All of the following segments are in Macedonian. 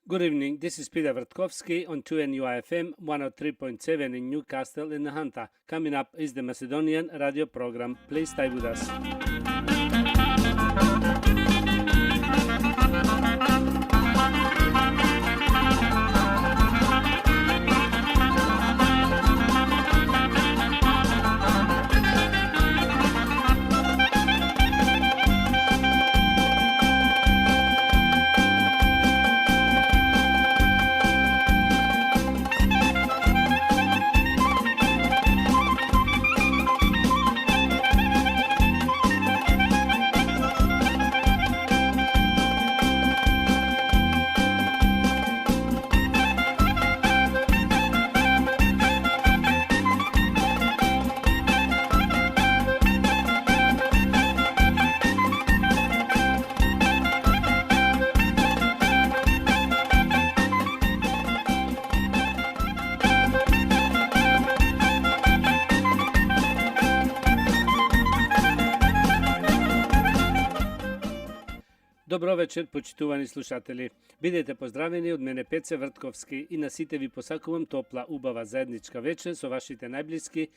Good evening, this is Peter Vrtkovski on 2NUIFM 103.7 in Newcastle in the Hunter. Coming up is the Macedonian radio program. Please stay with us. Добро вечер, почитувани слушатели. Бидете поздравени од мене Пеце Вртковски и на сите ви посакувам топла, убава заедничка вечер со вашите најблиски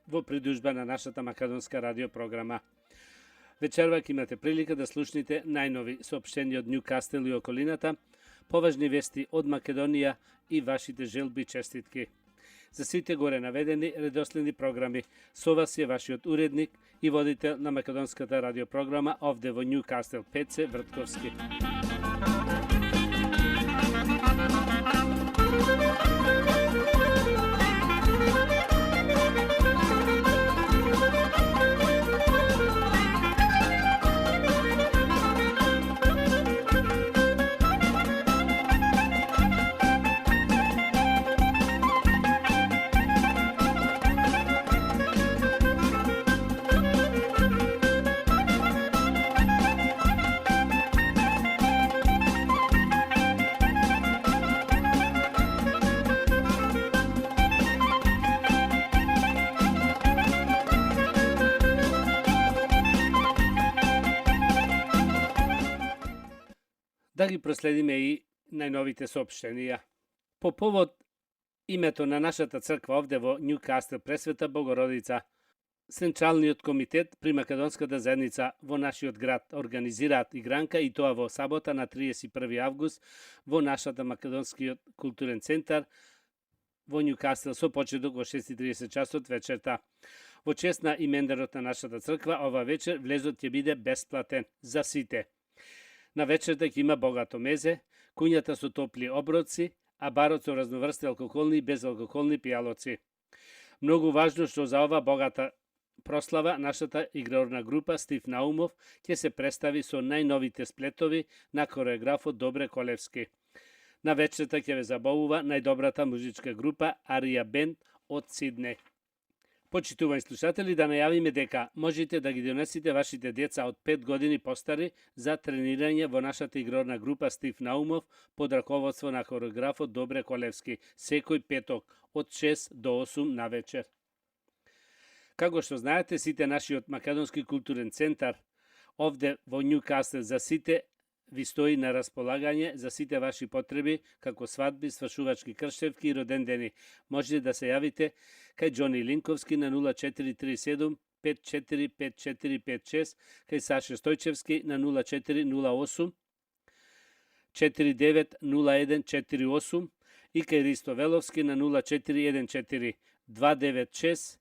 во придужба на нашата македонска радиопрограма. Вечерва ќе имате прилика да слушнете најнови соопштенија од Ньюкастел и околината, поважни вести од Македонија и вашите желби и честитки. За сите горе наведени редоследни програми, со вас е вашиот уредник и водител на македонската радиопрограма овде во Ньюкастел, Пеце Вртковски. Да ги проследиме и најновите соопштенија. По повод името на нашата црква овде во Ньюкастел, Пресвета Богородица, Централниот комитет при македонската заедница во нашиот град организираат игранка и тоа во сабота на 31 август во нашата македонскиот културен центар во Ньюкастел со почеток во 6:30 часот вечерта. Во чест на имендарот на нашата црква, ова вечер влезот ќе биде бесплатен за сите. На вечерта ќе има богато мезе, куњата со топли оброци, а барот со разноврсти алкохолни и безалкохолни пијалоци. Многу важно што за ова богата прослава нашата игрорна група Стив Наумов ќе се представи со најновите сплетови на хореографот Добре Колевски. На вечерта ќе ве забавува најдобрата музичка група Арија Бенд од Сиднеј. Почитувани слушатели, да најавиме дека можете да ги донесете вашите деца од 5 години постари за тренирање во нашата игрорна група Стив Наумов под раководство на хореографот Добре Колевски секој петок од 6 до 8 на вечер. Како што знаете, сите нашиот македонски културен центар овде во Ньюкастел за сите ви стои на располагање за сите ваши потреби, како свадби, свршувачки крштевки и родендени. Можете да се јавите кај Џони Линковски на 0437 545456, кај Саше Стојчевски на 0408 490148 и кај Ристо Веловски на 0414 296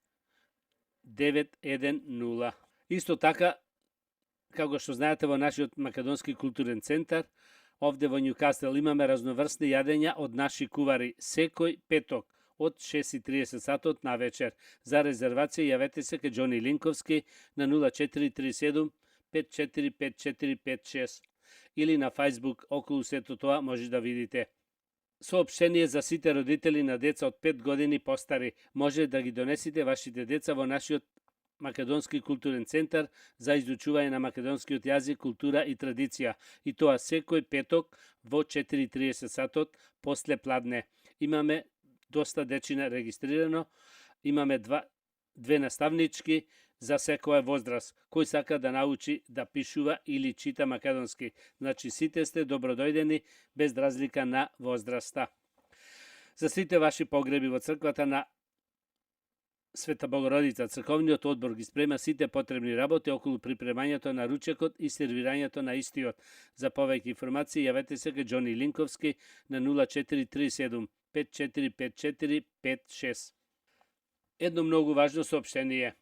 910. Исто така, како што знаете, во нашиот македонски културен центар, овде во Ньюкастел имаме разноврсни јадења од наши кувари секој петок од 6:30 сатот на вечер. За резервација јавете се кај Џони Линковски на 0437 545456 или на Facebook. Околу сето тоа може да видите. Соопштение за сите родители на деца од 5 години постари. Може да ги донесите вашите деца во нашиот Македонски културен центар за изучување на македонскиот јазик, култура и традиција. И тоа секој петок во 4:30 сатот после пладне. Имаме доста дечина регистрирано, имаме две наставнички за секоја возраст, кој сака да научи да пишува или чита македонски. Значи, сите сте добродојдени без разлика на возраста. За сите ваши погреби во црквата на Света Богородица, црковниот одбор ги спрема сите потребни работи околу припремањето на ручекот и сервирањето на истиот. За повеќе информации јавете се кај Џони Линковски на 0437 545456. Едно многу важно соопштение.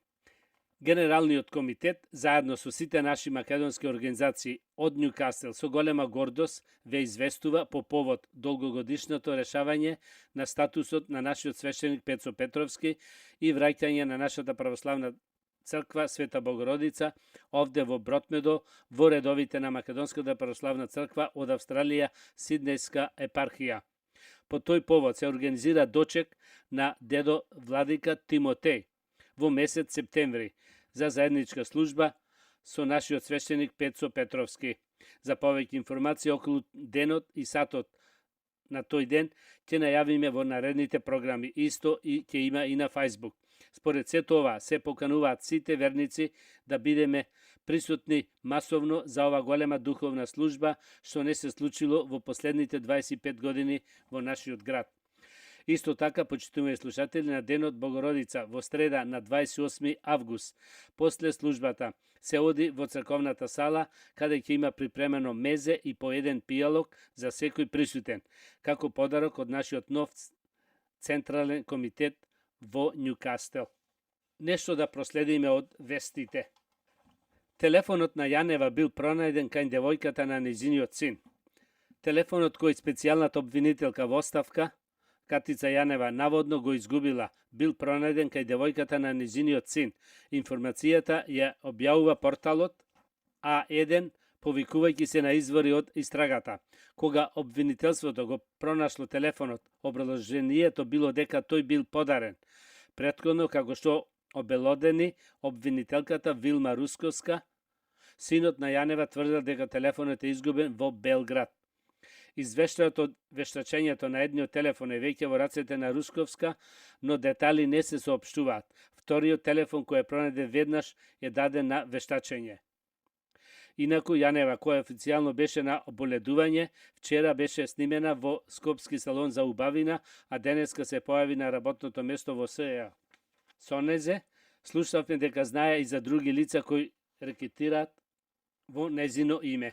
Генералниот комитет, заедно со сите наши македонски организации од Њукасел, со голема гордост ве известува по повод долгогодишното решавање на статусот на нашиот свештеник Пецо Петровски и враќање на нашата православна црква Света Богородица овде во Бротмедо во редовите на Македонската православна црква од Австралија, Сиднејска епархија. По тој повод се организира дочек на дедо владика Тимотеј во месец септември за заедничка служба со нашиот свештеник Пецо Петровски. За повеќе информации околу денот и сатот на тој ден ќе најавиме во наредните програми. Исто и ќе има и на Facebook. Според се това се покануваат сите верници да бидеме присутни масовно за ова голема духовна служба што не се случило во последните 25 години во нашиот град. Исто така, почитувани слушатели, на Денот Богородица во среда на 28 август, после службата, се оди во црковната сала, каде ќе има припремено мезе и по еден пијалок за секој присутен, како подарок од нашиот нов централен комитет во Њукастел. Нешто да проследиме од вестите. Телефонот на Јанева бил пронајден кај девојката на нејзиниот син. Телефонот кој специјалната обвинителка во оставка, Катица Јанева, наводно го изгубила, бил пронајден кај девојката на нејзиниот син. Информацијата ја објавува порталот А1, повикувајќи се на извори од истрагата. Кога обвинителството го пронашло телефонот, образложението било дека тој бил подарен. Претходно, како што обелодени обвинителката Вилма Русковска, синот на Јанева тврдел дека телефонот е изгубен во Белград. Извештајот од вештачењето на едниот телефон е веќе во рацете на Русковска, но детали не се соопштуваат. Вториот телефон кој е пронајден веднаш е даден на вештачење. Инаку Јанева, која официјално беше на оболедување, вчера беше снимена во Скопски салон за убавина, а денеска се појави на работното место во СЕА. Сонезе, слушавме дека знае и за други лица кои рекетираат во нејзино име.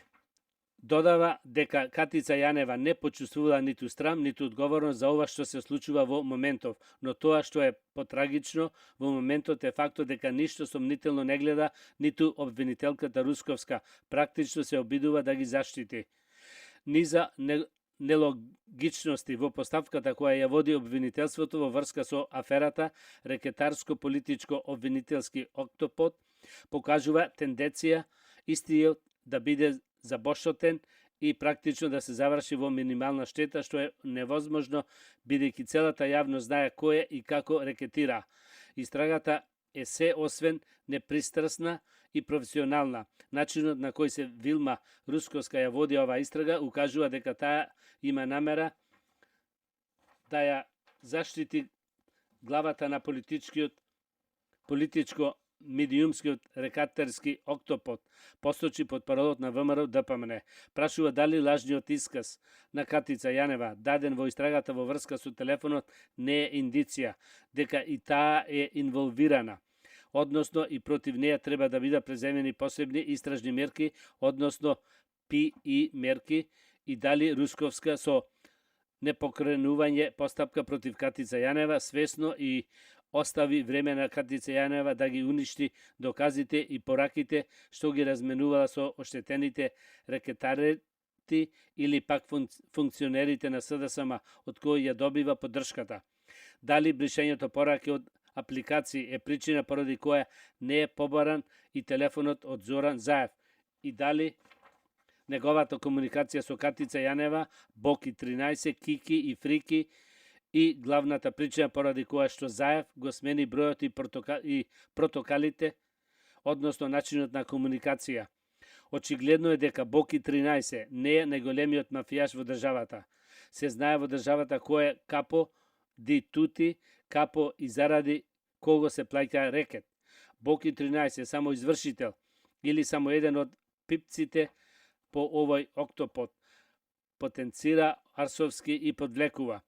Додава дека Катица Јанева не почувствувала ниту страм, ниту одговорност за ова што се случува во моментов, но тоа што е потрагично во моментот е фактот дека ништо сомнително не гледа ниту обвинителката Русковска, практично се обидува да ги заштити. Низа нелогичности во поставката која ја води обвинителството во врска со аферата рекетарско-политичко обвинителски октопод покажува тенденција истиот да биде забошотен и практично да се заврши во минимална штета, што е невозможно, бидејќи целата јавност знае кој е и како рекетира. Истрагата е се освен непристрасна и професионална. Начинот на кој се Вилма Русковска ја води ова истрага укажува дека таа има намера да ја заштити главата на политичко-медиумскиот рекатерски октопод, посочи под паролот на ВМРО ДПМН. Прашува дали лажниот исказ на Катица Јанева, даден во истрагата во врска со телефонот, не е индиција дека и таа е инволвирана, односно и против неја треба да бидат преземени посебни истражни мерки, односно ПИ мерки, и дали Русковска со непокренување постапка против Катица Јанева свесно и остави време на Катица Јанева да ги уништи доказите и пораките што ги разменувала со оштетените рекетарите или пак функционерите на СДСМ од кои ја добива поддршката. Дали бришењето пораки од апликации е причина поради која не е побаран и телефонот од Зоран Заев и дали неговата комуникација со Катица Јанева, Боки 13, Кики и Фрики и главната причина поради која што Заев го смени бројот и протокалите, односно начинот на комуникација. Очигледно е дека Боки 13 не е најголемиот мафијаш во државата. Се знае во државата кој е капо ди тути, капо и заради кого се плаќа рекет. Боки 13 само извршител или само еден од пипците по овој октопод. Потенцира Арсовски и подвлекува.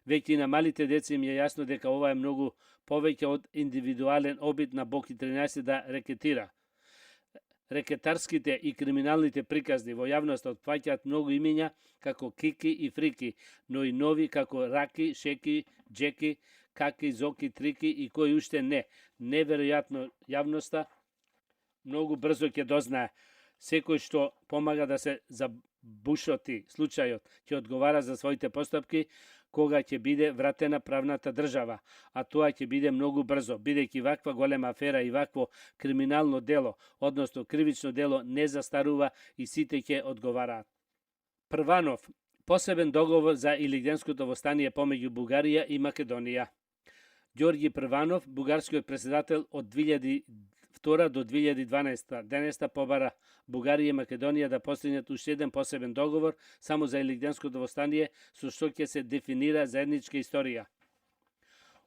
Веќе и на малите деца им е јасно дека ова е многу повеќе од индивидуален обид на Боки 13 да рекетира. Рекетарските и криминалните приказни во јавноста отфаќаат многу имиња како Кики и Фрики, но и нови како Раки, Шеки, Джеки, Каки, Зоки, Трики и кои уште не. Неверојатно јавноста многу брзо ќе дознае. Секој што помага да се забушоти случајот ќе одговара за своите постапки кога ќе биде вратена правната држава, а тоа ќе биде многу брзо, бидејќи ваква голема афера и вакво криминално дело, односно кривично дело, не застарува и сите ќе одговараат. Прванов, посебен договор за Илигденското востание помеѓу Бугарија и Македонија. Ѓорѓи Прванов, бугарскиот председател од 2002 до 2012 денеста побара Бугарија и Македонија да постигнат уште еден посебен договор само за Илигденското востание, со што ќе се дефинира заедничка историја.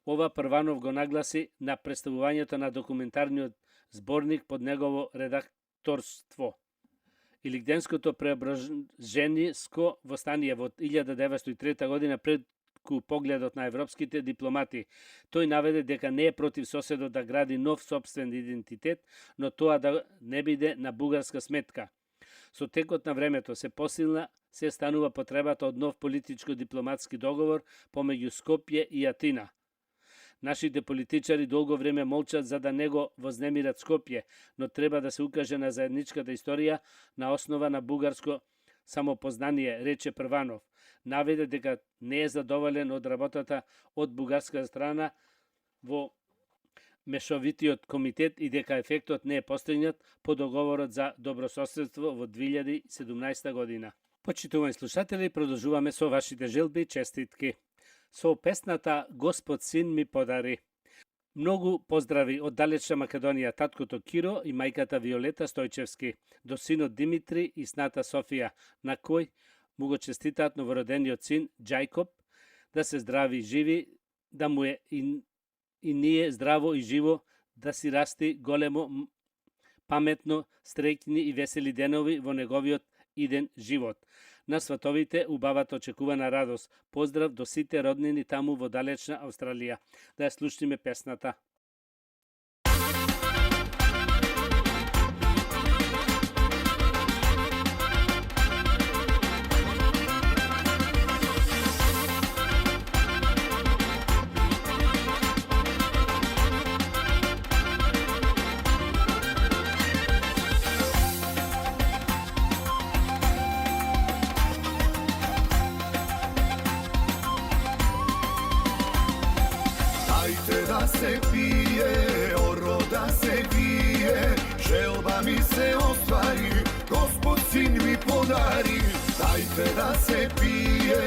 Ова Прванов го нагласи на представувањето на документарниот зборник под негово редакторство. Илигденското преображениско востание во 1903 година предку погледот на европските дипломати. Тој наведе дека не е против соседот да гради нов сопствен идентитет, но тоа да не биде на бугарска сметка. Со текот на времето се станува потребата од нов политичко-дипломатски договор помеѓу Скопје и Атина. Нашите политичари долго време молчат за да не го вознемират Скопје, но треба да се укаже на заедничката историја на основа на бугарско самопознание, рече Прванов. Наведе дека не е задоволен од работата од бугарска страна во Мешовитиот комитет и дека ефектот не е постигнат по договорот за добрососедство во 2017 година. Почитувани слушатели, продолжуваме со вашите желби и честитки. Со песната Господ син ми подари. Многу поздрави од далечна Македонија, таткото Киро и мајката Виолета Стојчевски, до синот Димитри и сната Софија, на кој му го честитаат новородениот син Џајкоп, да се здрави и живи, да му е и ние здраво и живо, да си расти големо, паметно, среќни и весели денови во неговиот иден живот. На сватовите убавата очекувана радост. Поздрав до сите роднини таму во далечна Австралија. Да ја слушнеме песната. Da se pije, oro da se vije, želba mi se ostvari, Gospod sin mi podari. Dajte da se pije,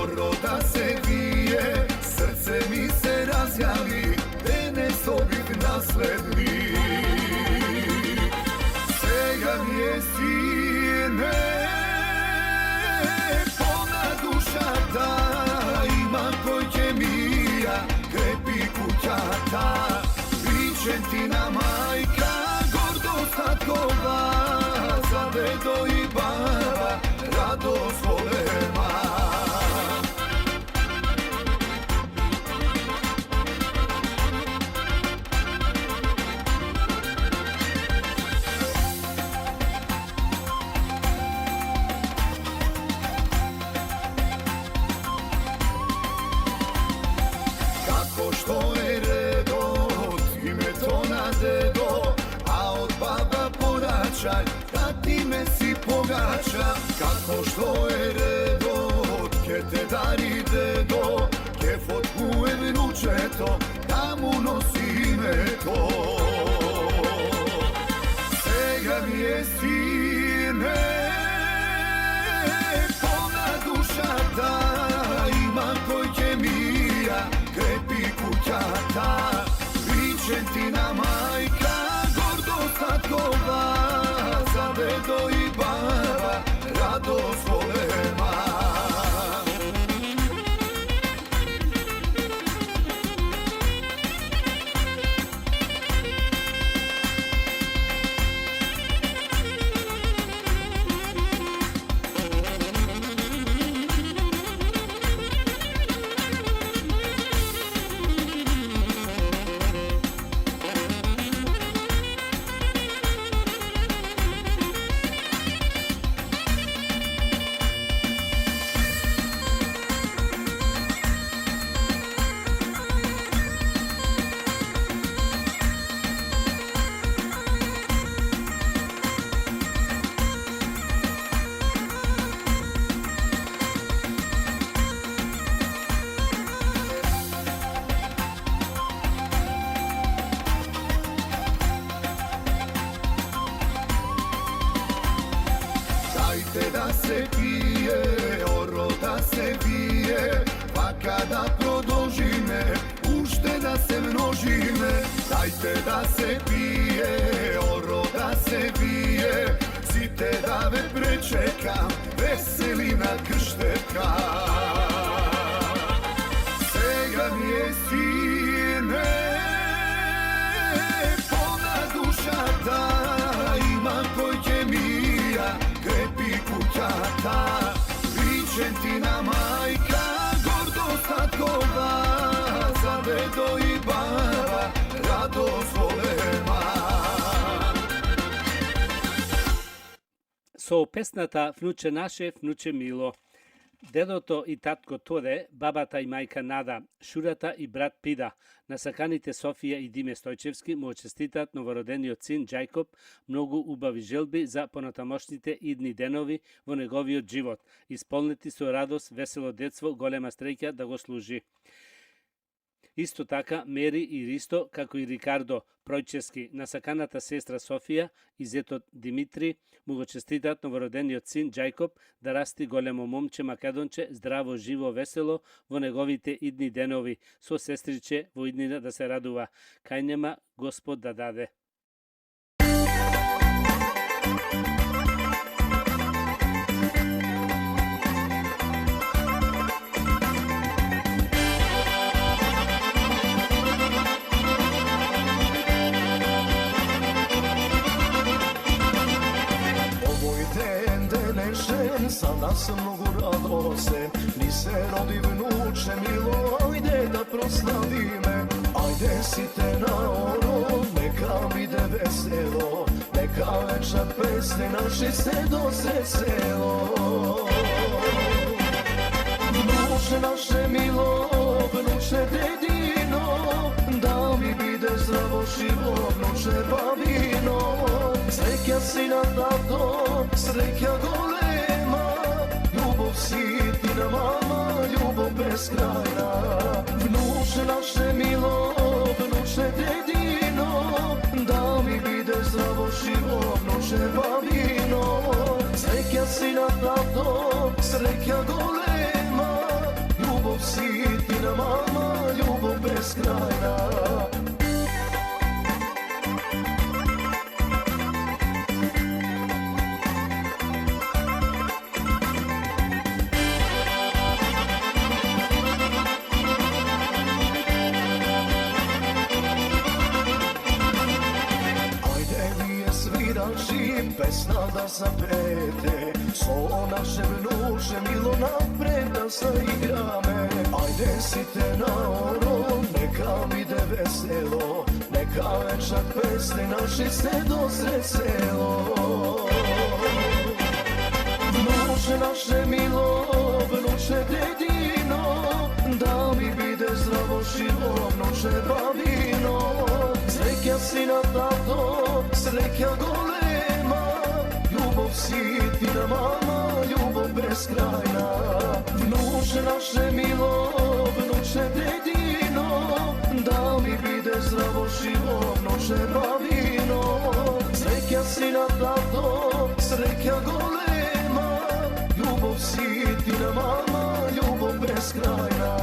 oro da se vije, srce mi se razjavi, da ne sobih nasledni. Sega mi je sine, polna duša ta, ima koje mija, krepi kućata, Vičentina majka, gordost tatkova, za dedo i baba, radost golema. Kako što je redot, ime to na dedo, a od baba poračaj, da ti me si pogača. Kako što je redot, ke te dari dedo, ke fotku je vnučeto, da mu nosi ime to. Sega mi je sine, polna duša ta, ima koje mija, krepi kućata, Vičentina majka, gordost tatkova, za dedo i baba, radost golema. dajte da se pije, oro da se vije, pa kada produžime, ušteda se množime. Dajte da se pije, oro da se vije, site da me prečekam, veselina kršteka. Sega mi je sine, polna duša ta, ima kojke mija, krepi kućata, Vičentina majka, gordo statkova, za dedo i baba, radost volema. Со песната Внуче наше, внуче мило. Дедото и татко Торе, бабата и мајка Нада, Шурата и брат Пида, насаканите Софија и Диме Стојчевски му честитат новородениот син Џајкоп многу убави желби за понатамошните идни денови во неговиот живот, исполнети со радост, весело детство, голема среќа да го служи. Исто така Мери и Ристо, како и Рикардо Пројчевски, насаканата сестра Софија и зетот Димитри, му го честитат новородениот син Џајкоп да расти големо момче македонче, здраво, живо, весело во неговите идни денови, со сестриче во иднина да се радува. Кај нема Господ да даде. Za nas mnogo radosne, ni se rodi vnuče milo, ajde da proslavi me, ajde site na oro, neka vide veselo, neka večer pesne naše se doseselo. Vnuče naše milo, vnuče dedino, da mi bide zdravo živo, vnuče babino, sreća sina tato, sreća golema, ljubov sitina mama, ljubov beskrajna. Vnuče naše milo, vnuče dedino, da mi bide zdravo živo, vnuče babino, sreća sina tato, sreća golema, ljubov sitina mama, ljubov beskrajna. Pesna da zapete, so naše vnuče milo napred da zaigrame. Ajde site na oro, neka vide veselo, neka večer pesne naše se doseselo. Vnuče naše milo, vnuče dedino, da mi bide zdravo živo, vnuče babino, sreća sina tato, sreća golema, ljubov sitina mama, ljubov beskrajna. Vnuče naše milo, vnuče dedino, da mi bide zdravo živo, vnuče babino, sreća sina tato, sreća golema, ljubov sitina mama, ljubov beskrajna.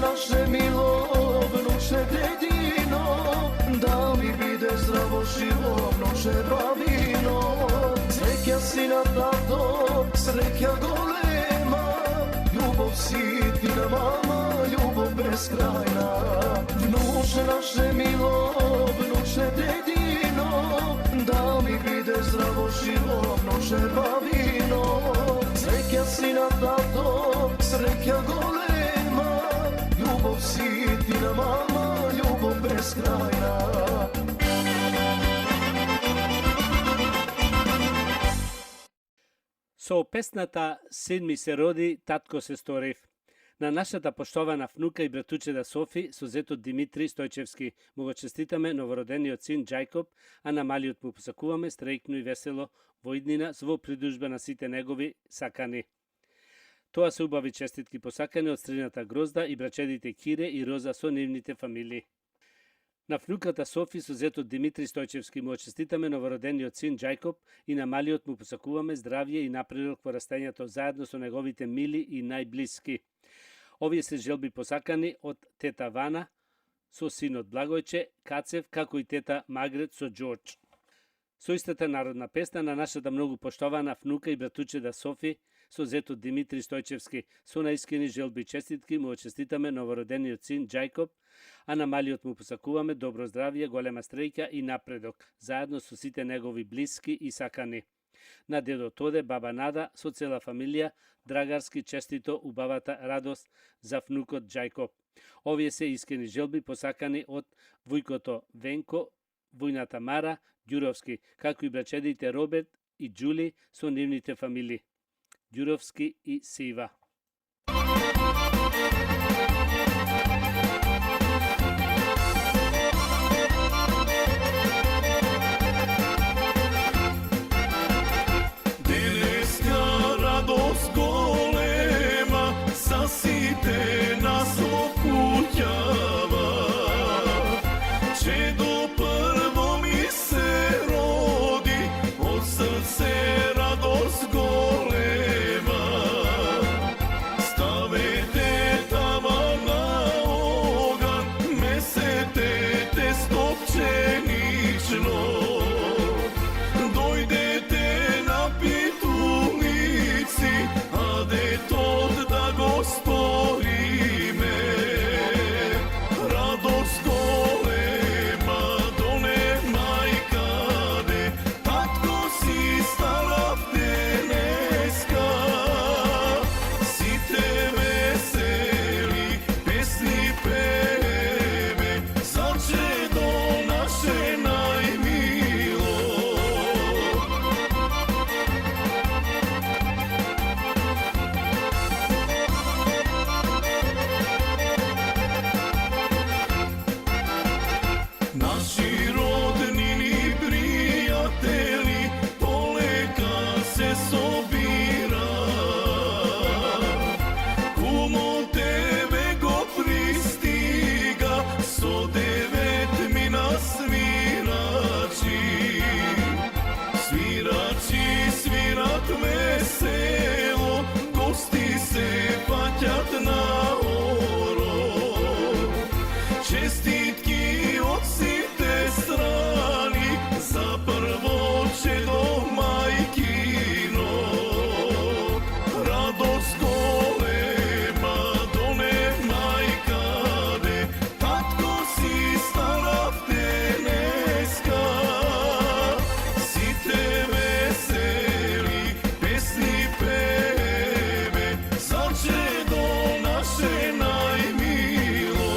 Naše milo, vnuče dedino, da mi bide zdravo živo, vnuče babino, sreća sina tato, sreća golema, ljubov sitina mama, ljubov beskrajna. Vnuče naše milo, vnuče dedino, da mi bide zdravo živo, vnuče babino, sreća sina tato, sreća golema, ljubov si ti na mama, ljubov beskrajna. Со песната "Син ми се роди, татко се сторив", на нашата поштована внука и братучеда Софи со зетот Димитри Стојчевски му го честитаме новородениот син Џајкоп, а на малиот му посакуваме стрејкно и весело во иднина во придужба на сите негови сакани. Тоа се убави честитки посакани од стрината Грозда и брачедите Кире и Роза со нивните фамилии. На внуката Софи со зетот Димитри Стојчевски му честитаме новородениот син Џајкоп и на малиот му посакуваме здравје и напредок во растењето заедно со неговите мили и најблиски. Овие се желби посакани од тета Вана со синот Благојче Кацев, како и тета Магрет со Џорџ. Со истата народна песна на нашата многу поштована внука и братучеда Софи со зетот Димитри Стојчевски со наискрени желби и честитки му честитаме новородениот син Џајкоп, а на малиот му посакуваме добро здравје, голема стреќа и напредок, заедно со сите негови блиски и сакани. На дедо Тоде, баба Нада, со цела фамилија, драгарски честито убавата радост за внукот Џајкоп. Овие се искрени желби посакани од вујкото Венко, вујната Мара, Ѓуровски, како и брачедите Роберт и Џули со нивните фамилии, Ѓуровски и Сива. Site nas okućava, če do prvo mi se rodi, od srce radost golema. Stavete tamo na ogan, mesete testo pšenično, dojdete na pitulici, a deto Gospodi me, radost golema, done majkade, tatko si stara vteneska, site veseli, pesni peve, zače do naše najmilo. Veselo, gosti se paćat na oro, čestitki od site strani, za prvo čedo majkino, radost golema, done majkade, tatko si stara vteneska, site veseli, pesni peve, zače do naše najmilo.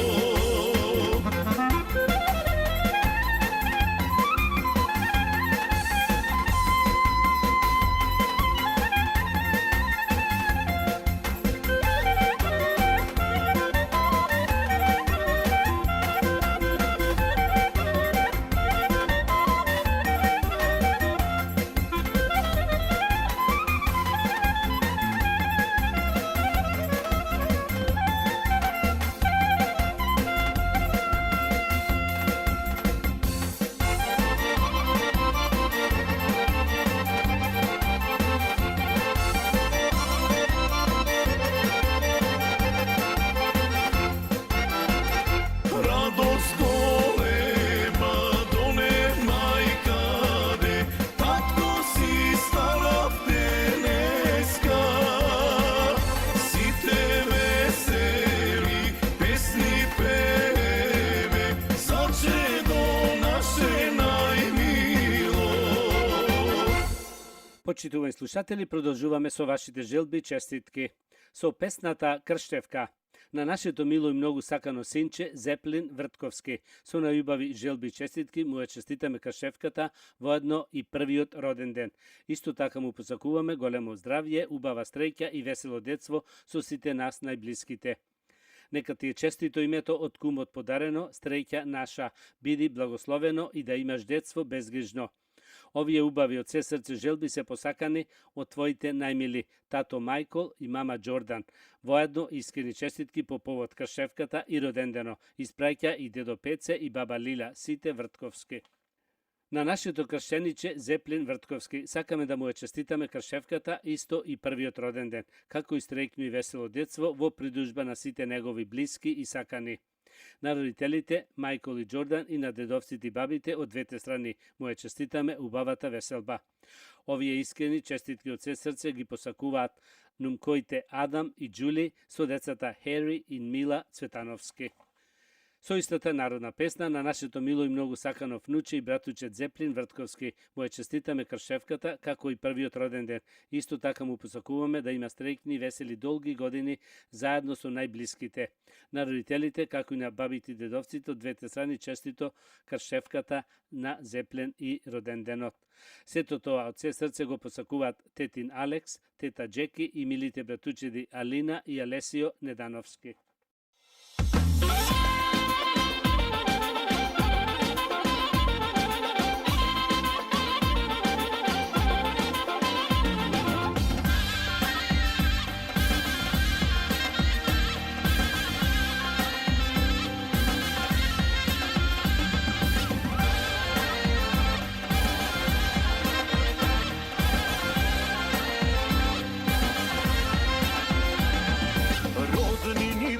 Почитувани слушатели, продолжуваме со вашите желби и честитки. со песната Крштевка на нашето мило и многу сакано синче Зеплин Вртковски. Со најубави желби и честитки му ја честитаме Крштевката воедно и првиот роден ден. Исто така му посакуваме големо здравје, убава стреќа и весело детство со сите нас најблиските. Нека ти е честито името од кумот подарено, стреќа наша, биди благословено и да имаш детство безгрижно. Овие убави од се срце желби се посакани од твоите најмили, тато Мајкол и мама Џордан. Воедно искрени честитки по повод Кршевката и родендено. Испраќа и дедо Пеце и баба Лила, сите Вртковски. На нашето кршениче Зеплин Вртковски сакаме да му ја честитаме Кршевката исто и првиот роден ден, како и среќно и весело детство во придружба на сите негови блиски и сакани. На родителите Мајкол и Џордан и на дедовците и бабите од двете страни му ја честитаме убавата веселба. Овие искрени честитки од се срце ги посакуваат нумкоите Адам и Џули со децата Хери и Мила Цветановски. Со истата народна песна на нашето мило и многу сакано внуче и братуче Зеплин Вртковски му ја честитаме Кршевката како и првиот роден ден. Исто така му посакуваме да има среќни и весели долги години заедно со најблиските. На родителите, како и на бабите и дедовците од двете страни честито Кршевката на Зеплен и роден денот. Сето тоа од се срце го посакуваат тетин Алекс, тета Джеки и милите братучеди Алина и Алесио Недановски. Роднини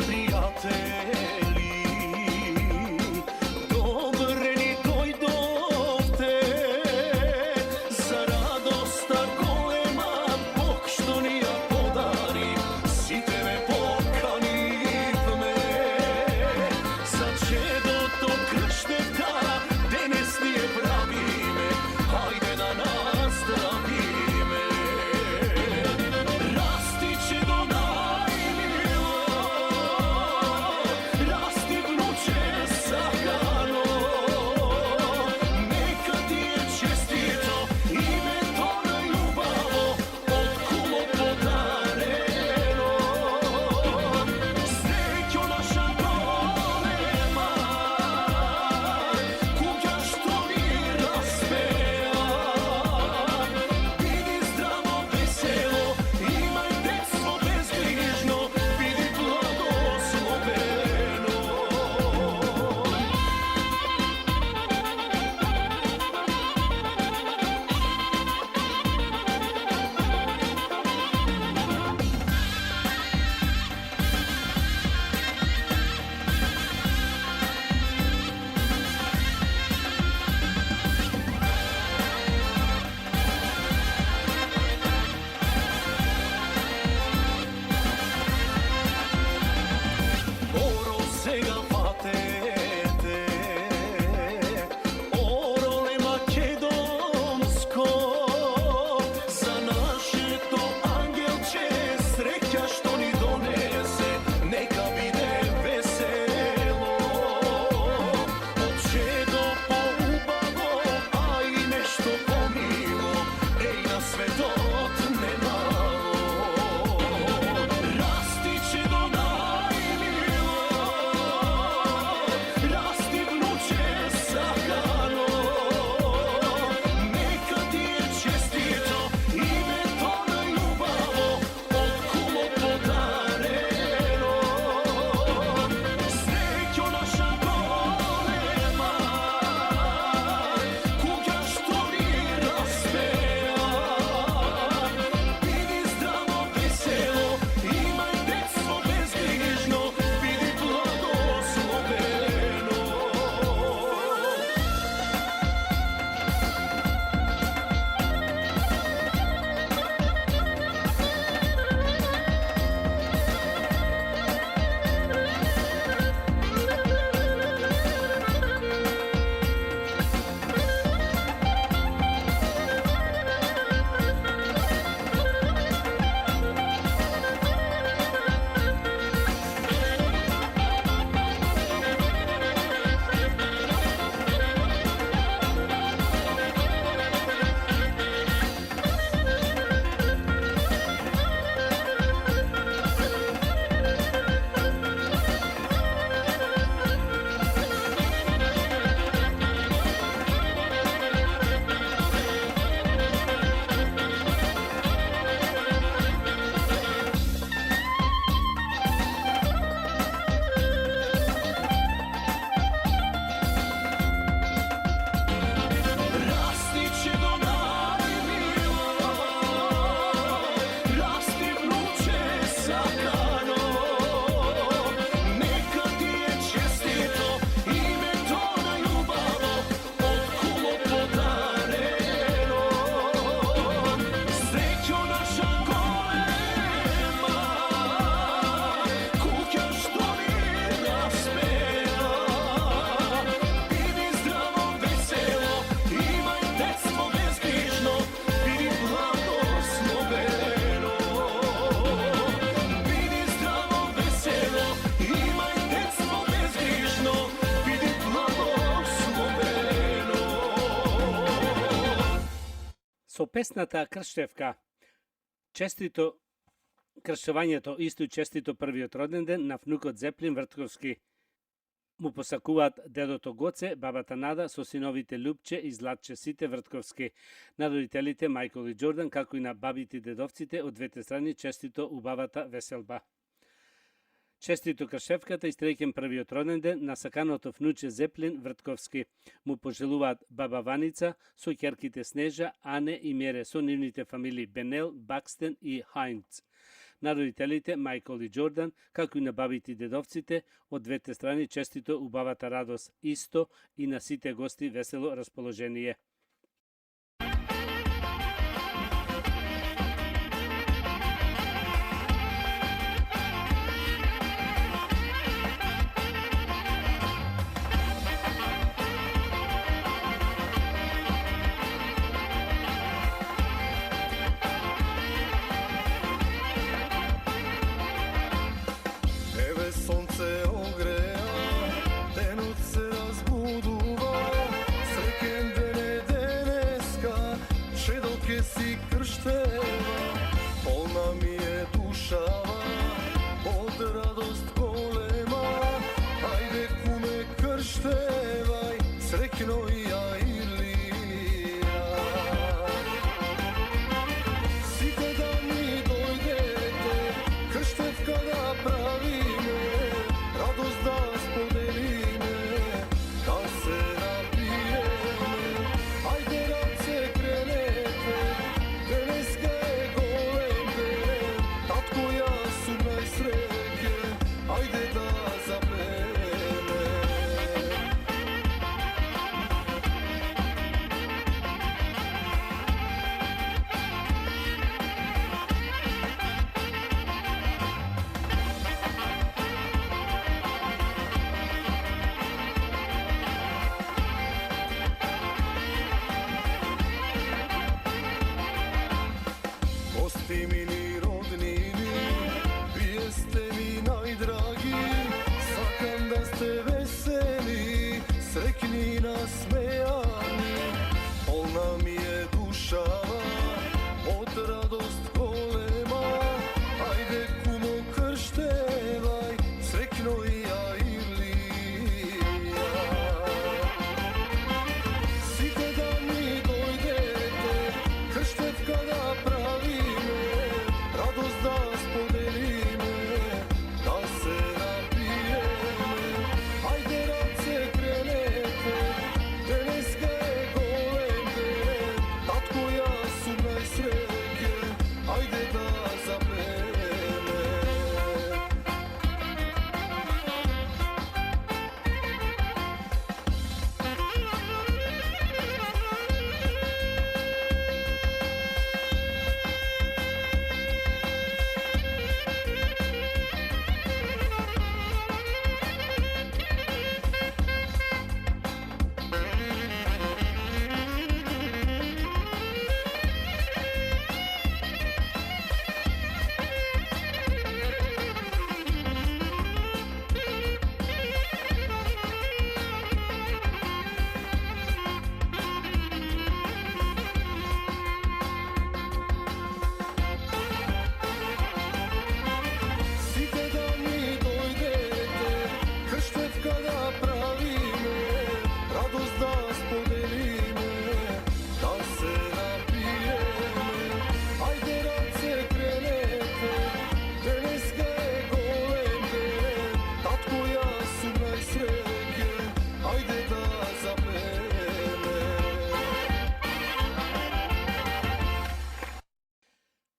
песната Крштевка. Честито крштевањето, исто и честито првиот роден ден на внукот Зеплин Вртковски. Му посакуваат дедото Гоце, бабата Нада со синовите Љупче и Златче сите Вртковски. На родителите Мајкол и Џордан, како и на бабите и дедовците од двете страни честито убавата веселба. Честито Кршевката и среќен првиот роден ден на саканото внуче Зеплин Вртковски. Му пожелуваат баба Ваница со ќерките Снежа, Ане и Мере со нивните фамилии Бенел, Бакстен и Хајнц. На родителите Мајкол и Џордан, како и на бабите и дедовците од двете страни честито убавата радост исто и на сите гости весело расположение.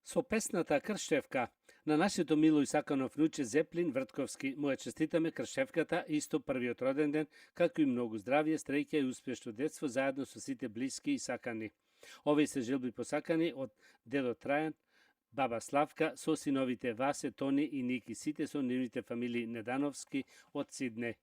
Со песната Крштевка на нашето мило и сакано внуче Зеплин Вртковски му ја честитаме Крштевката исто првиот роден ден, како и многу здравје, среќа и успешно детство заедно со сите блиски и сакани. Овие се желби посакани од дедо Трајан, баба Славка со синовите Васе, Тони и Ники, сите со нивните фамилии Недановски од Сидне.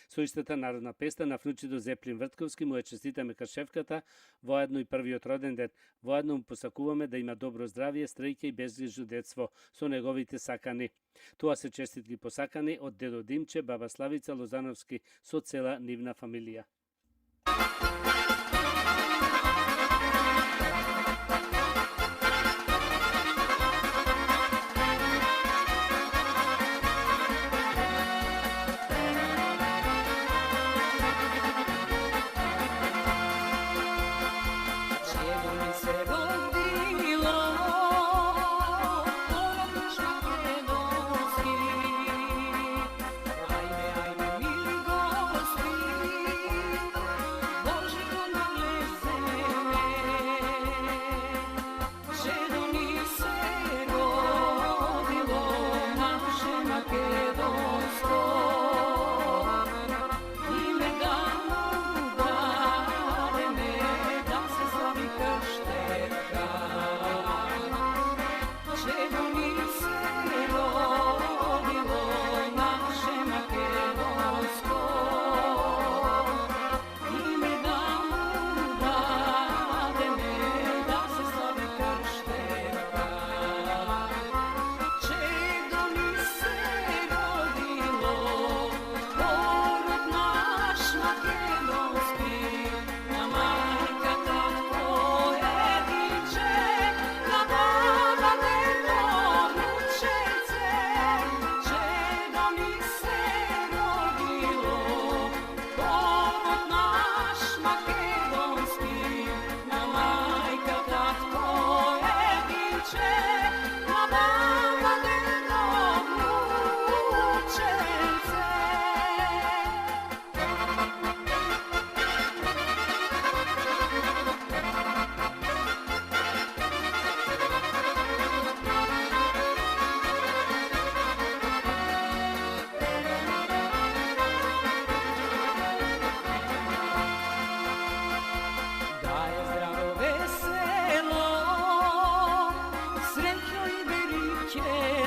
Со истата народна песна на внучето Зеплин Вртковски му ја честитаме Кршевката, воедно и првиот роден ден. Воедно му посакуваме да има добро здравје, стреќа и безгрижно детство со неговите сакани. Тоа се честитки посакани од дедо Димче, баба Славица Лозановски со цела нивна фамилија.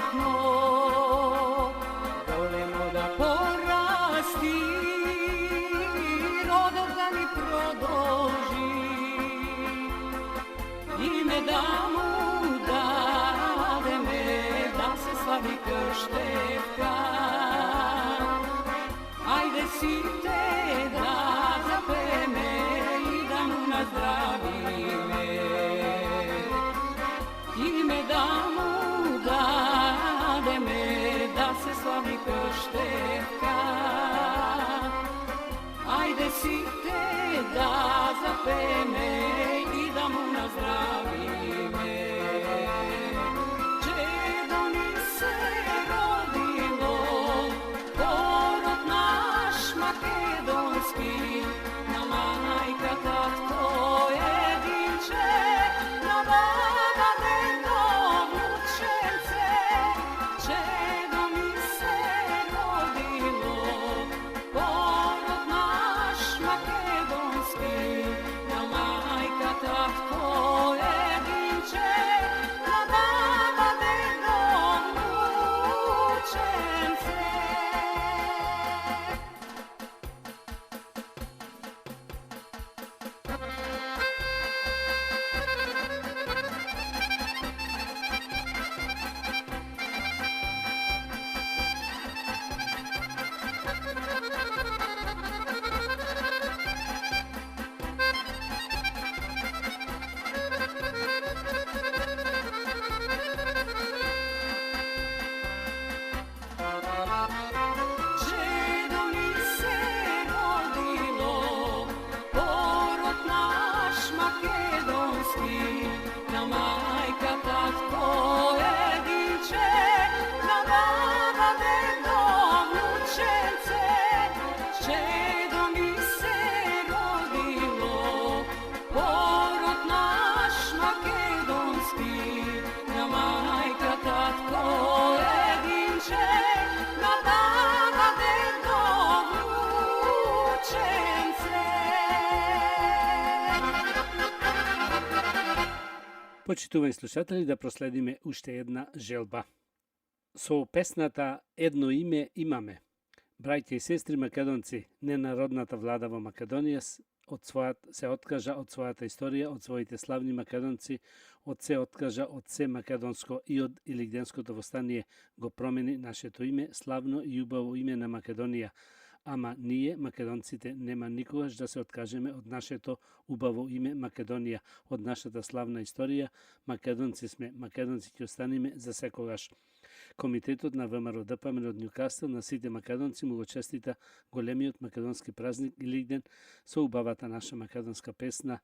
sretno, volimo da porasti, rodov da mi produži, ime da mu dade me, da se slavi krštevka. Ajde site da zapeme i da mu nazdravi me, ime da mu dade me, da se slavi krštevka. Ajde site da zapeme i da mu nazdravi me. Čedo mi se rodilo, porod naš makedonski, na majka tatko jedinče, na baba dedo vnučence. Čedo mi se rodilo, porod naš makedonski, na majka tatko jedinče, na baba dedo vnučence. Čedo mi se rodilo, porod naš makedonski, na majka tatko jedinče, na baba dedo vnučence. Čedo mi se rodilo, porod naš makedonski, na majka tatko jedinče, na baba dedo vnučence. Почитувани слушатели, да проследиме уште една желба. Со песната Едно име имаме. Браќа и сестри македонци, ненародната влада во Македонија се откажа од својата историја, од своите славни македонци, се откажа од се македонско и од Илигденското востание го промени нашето име, славно и убаво име на Македонија. Ама ние, македонците, нема никогаш да се откажеме од нашето убаво име Македонија, од нашата славна историја. Македонци сме, македонци ќе останеме за секогаш. Комитетот на ВМРО ДПМН од Њукастел на сите македонци му го честита големиот македонски празник Илигден со убавата наша македонска песна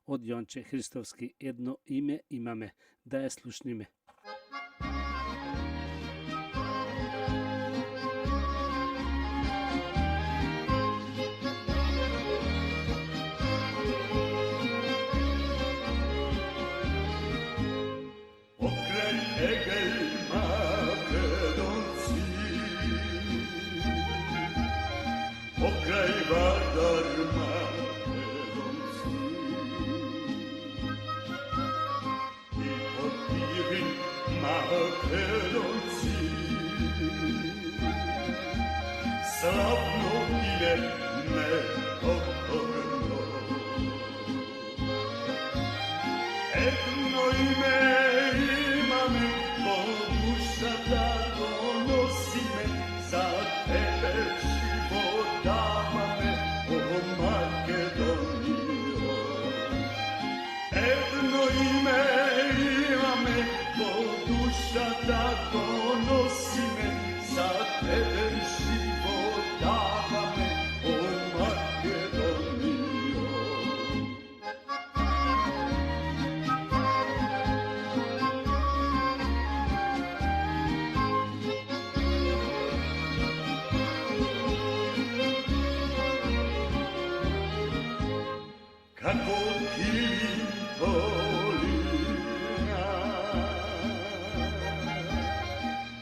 од Јонче Христовски Едно име имаме. Да ја слушниме. Pokraj Egej Makedonci, pokraj Vardar Makedonci, i pod Pirin Makedonci, slavno ime nepokorno. Едно име имаме, по душата го носиме, за тебе живот даваме, о Македонијо. Едно име имаме, по душата го носиме, за тебе живот даваме, о Македонијо. Како Килин долина,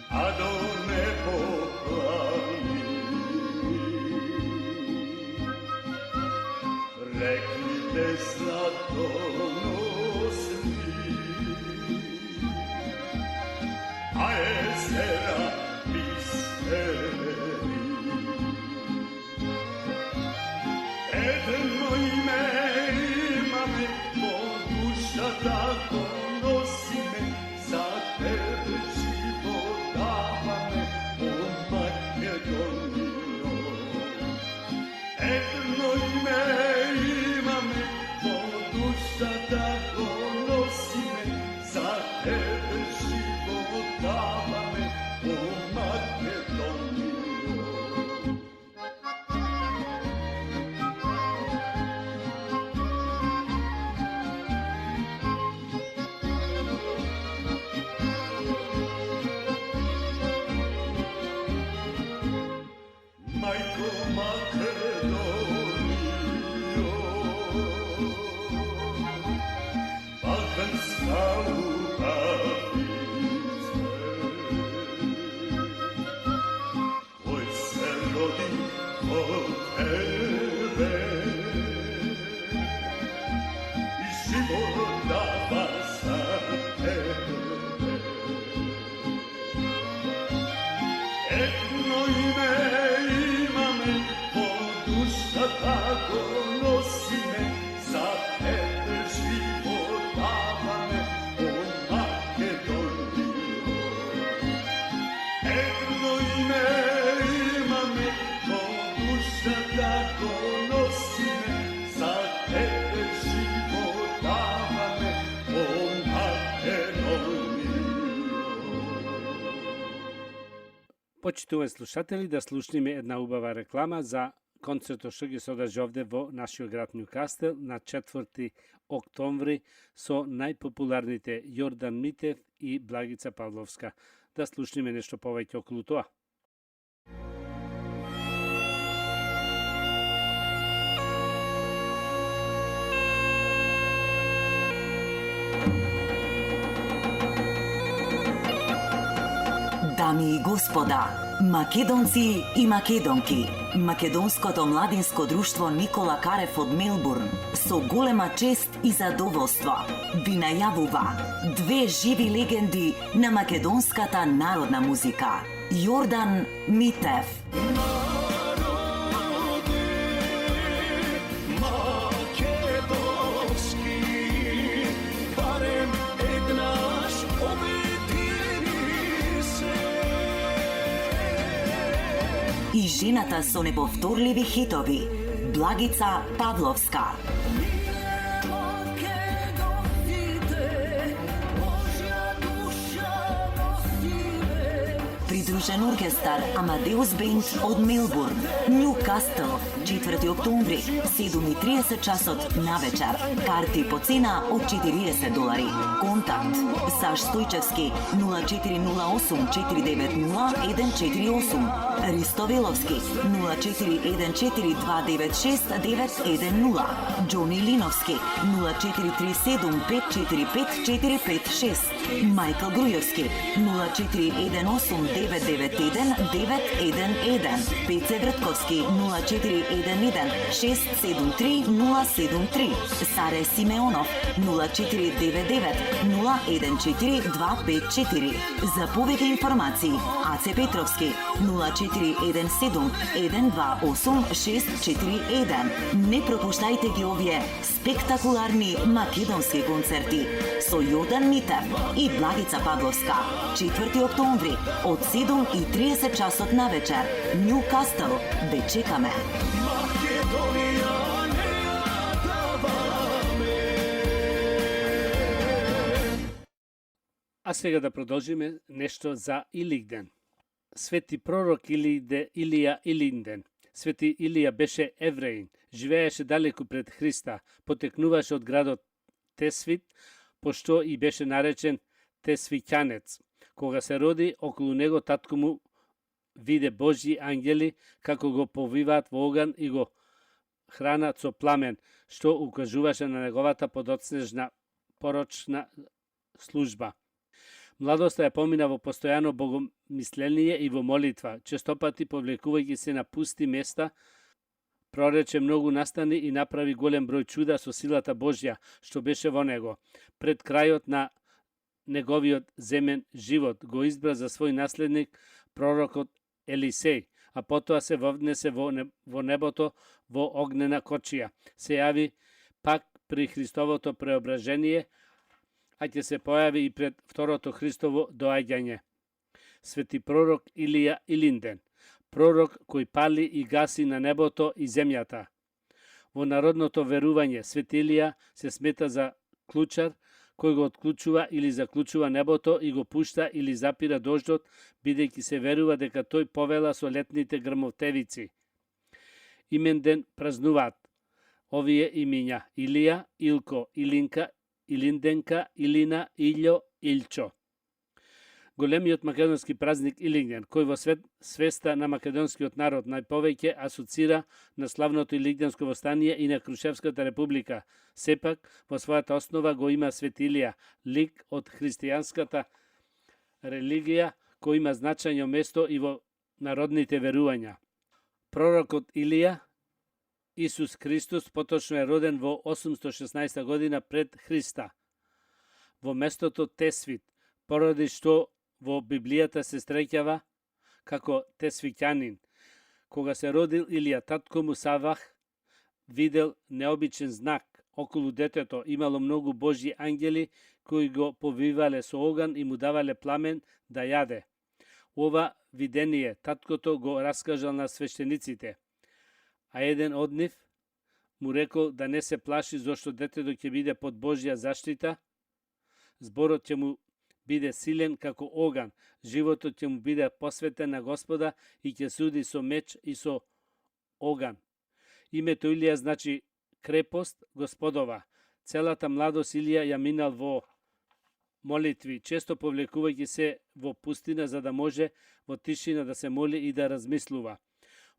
а до небо плани. Реките златоносни, а bisera, biseri. Jedno ime imame, ko duša tako nosi me, za tebe život dava me, o Makedonijo. Jedno ime imame, ko duša tako nosi me, za tebe život dava me, o Makedonijo. Majko Makedonijo, balkanska ljubavice, koji se rodi od tebe i život dava za tebe. Jedno ime imame, ko duša tako nosi me, za tebe život dava me, o Makedonijo. Jedno ime imame, ko duša tako nosi me, za tebe život dava me, o Makedonijo. Почитувани слушатели, да слушниме една убава реклама за концертот што ги се одржи овде во нашиот град Нјукастел на 4 октомври со најпопуларните Јордан Митев и Благица Павловска. Да слушниме нешто повеќе околу тоа. Дами и господа, македонци и македонки, Македонското младинско друштво Никола Карев од Мелбурн со голема чест и задоволство ви најавува две живи легенди на македонската народна музика. Јордан Митев. И жената со неповторливи хитови, Благица Павловска. Придружен оркестар Амадеус Бенд од Мелбурн, Нјукастел, 4 октомври, 7:30 часот на вечер. Карти по цена од $40. Контакт Саш Стојчевски 0408 490 148, Ристовеловски 0414 296 910, Џони Линовски 0437 545 456, Мајкл Грујовски 0418 991 911, Пеце Вртковски 0411 673 073, Саре Симеонов 0499 014 254. За повеќе информации Аце Петровски 0417 128 641. Не пропуштајте ги овие спектакуларни македонски концерти со Јордан Митев и Благица Павловска. 4 октомври од 7:30 часот на вечер. Нјукастел, ве чекаме. А сега да продолжиме нешто за Илигден. Свети пророк Илија Илинден. Свети Илија беше евреин, живееше далеку пред Христа, потекнуваше од градот Тесвит, пошто и беше наречен Тесвиќанец. Кога се роди, околу него татко му виде Божји ангели како го повиваат во оган и го хранат со пламен, што укажуваше на неговата подоцнежна порочна служба. Младоста ја помина во постојано богомисление и во молитва, честопати повлекувајќи се на пусти места, прорече многу настани и направи голем број чуда со силата Божја, што беше во него. Пред крајот на неговиот земен живот го избра за свој наследник пророкот Елисеј, а потоа се вовнесе во небото во огнена кочија. Се јави пак при Христовото преображение, а ќе се појави и пред второто Христово доаѓање. Свети пророк Илија Илинден, пророк кој пали и гаси на небото и земјата. Во народното верување, Свети Илија се смета за клучар кој го отклучува или заклучува небото и го пушта или запира дождот, бидејќи се верува дека тој повела со летните грмотевици. Именден празнуваат овие имиња: Илија, Илко, Илинка, Илинденка, Илина, Илјо, Илчо. Големиот македонски празник Илинден, кој во свеста на македонскиот народ најповеќе асоцира на славното Илинденско востание и на Крушевската република, сепак во својата основа го има Свети Илија, лик од христијанската религија, кој има значајно место и во народните верувања. Пророкот Илија, Исус Христос, поточно е роден во 816 година пред Христа, во местото Тесвит, поради што во Библијата се среќава како Тесвиќанин. Кога се родил Илија, татко му Савах видел необичен знак. Околу детето имало многу Божји ангели кои го повивале со оган и му давале пламен да јаде. Ова видение таткото го раскажал на свештениците, а еден од нив му рекол да не се плаши зашто детето ќе биде под Божја заштита, зборот ќе му биде силен како оган, животот ќе му биде посветен на Господа и ќе суди со меч и со оган. Името Илија значи крепост Господова. Целата младост Илија ја минал во молитви, често повлекувајќи се во пустина за да може во тишина да се моли и да размислува.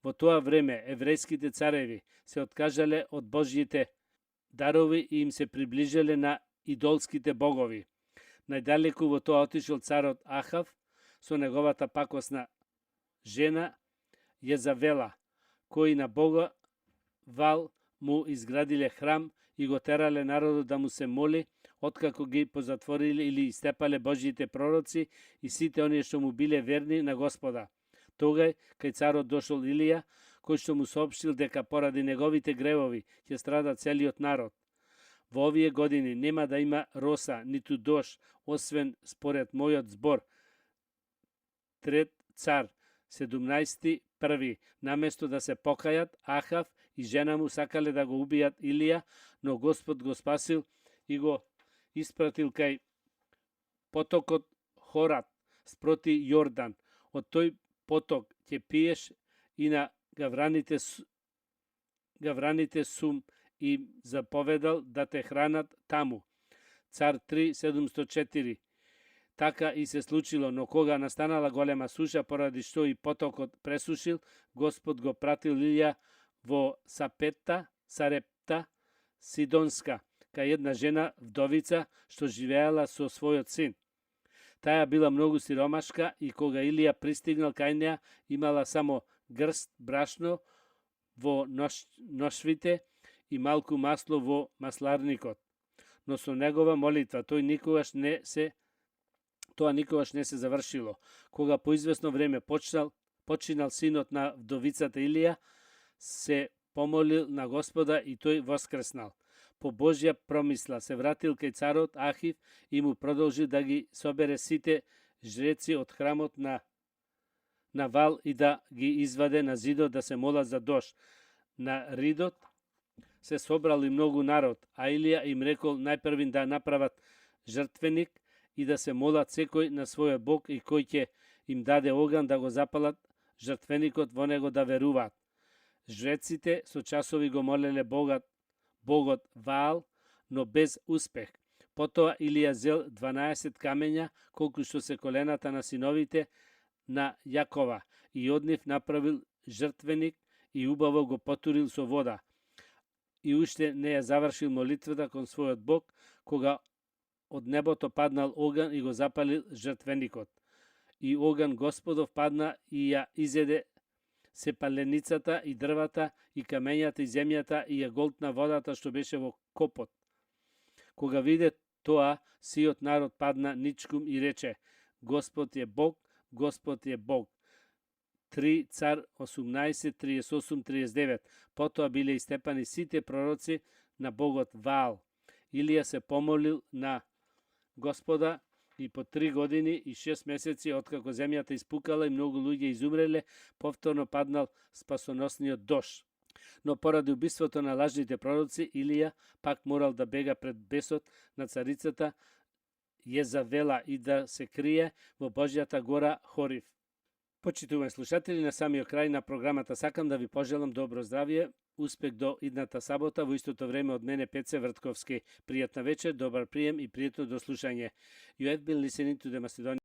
Во тоа време еврејските цареви се откажале од Божјите дарови и им се приближале на идолските богови. Најдалеку во тоа отишол царот Ахав со неговата пакосна жена Језавела, кои на Бога Вал му изградиле храм и го терале народот да му се моли, откако ги позатвориле или истепале Божјите пророци и сите оние што му биле верни на Господа. Тогај, кај царот дошол Илија, кој што му соопштил дека поради неговите гревови ќе страда целиот народ. Во овие години нема да има роса, ниту дожд, освен според мојот збор. Трет цар, 17:1. Наместо да се покајат, Ахав и жена му сакале да го убијат Илија, но Господ го спасил и го испратил кај потокот Хорат, спроти Јордан. Од тој поток ќе пиеш и на гавраните сум и заповедал да те хранат таму. Цар 3:704. Така и се случило, но кога настанала голема суша, поради што и потокот пресушил, Господ го пратил Илија во Сарепта Сидонска, кај една жена вдовица што живеела со својот син. Таа била многу сиромашка и кога Илија пристигнал кај неа, имала само грст брашно во ношвите и малку масло во масларникот. Но со негова молитва тоа никогаш не се завршило. Кога по известно време починал синот на вдовицата Илија, се помолил на Господа и тој воскреснал. По Божја промисла се вратил кај царот Ахив и му продолжи да ги собере сите жреци од храмот на Вал и да ги изваде на зидот да се молат за дожд. На ридот се собрал и многу народ, а Илија им рекол најпрвин да направат жртвеник и да се молат секој на својот Бог и кој ќе им даде оган да го запалат жртвеникот, во него да веруваат. Жреците со часови го молеле Богот Ваал, но без успех. Потоа Илија зел 12 камења, колку што се колената на синовите на Јакова, и од нив направил жртвеник и убаво го потурил со вода. И уште не ја завршил молитвата кон својот Бог, кога од небото паднал оган и го запалил жртвеникот. И оган Господов падна и ја изеде се паленицата и дрвата и камењата и земјата и ја голтна водата што беше во копот. Кога виде Тоа сиот народ падна ничкум и рече: Господ е Бог, Господ е Бог. 3 цар 18, 38, 39. Потоа биле истепани сите пророци на богот Ваал. Илија се помолил на Господа и по 3 години и 6 месеци, откако земјата испукала и многу луѓе изумреле, повторно паднал спасоносниот дош. Но поради убиството на лажните пророци, Илија пак морал да бега пред бесот на царицата Језавела и да се крие во Божјата гора Хорив. Почитувани слушатели, на самиот крај на програмата сакам да ви пожелам добро здравје, успех до идната сабота, во истото време од мене Пеце Вртковски. Пријатна вечер, добар прием и пријатно до слушање. You have been listening to the Macedonian